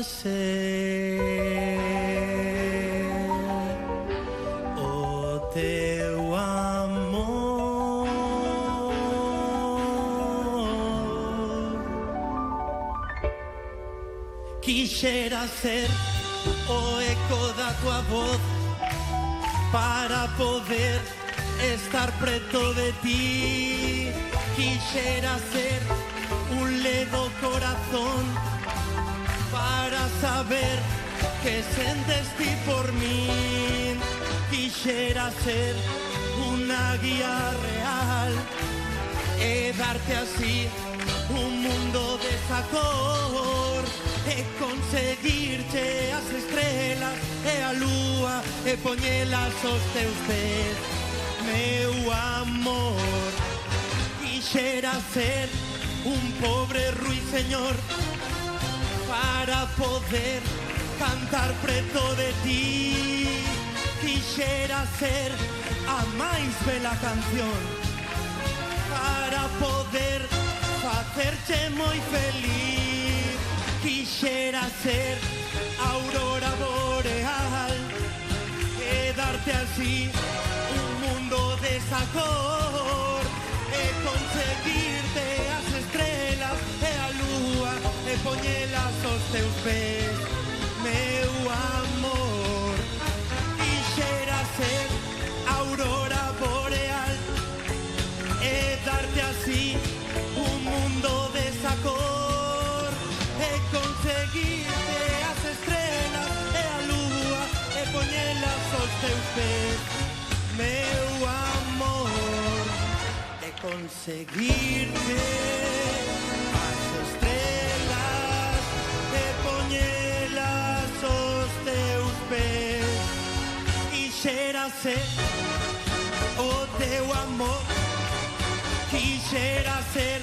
ser o teu amor. Quixera ser o eco da tua voz para poder estar preto de ti. Quixera ser un ledo corazón para saber que sentes ti por mí. Quixera ser unha guía real e darte así un mundo de sabor, e conseguirche as estrelas e a lúa e poñelas aos teus pés, meu amor. Quixera ser un pobre ruiseñor para poder cantar preto de ti. Quixera ser a máis bela canción para poder facerche moi feliz. Quixera ser aurora boreal e darte así un mundo de sabor, e conseguirte as estrelas e a lúa e poñelas aos teus pés, meu amor. Quixera ser aurora boreal e darte así un mundo de sabor, e conseguirte as estrelas e a lúa e poñelas aos teus pés, meu amor. E conseguirte as estrelas e poñelas aos teus pés. Quixera ser o teu amor, quixera ser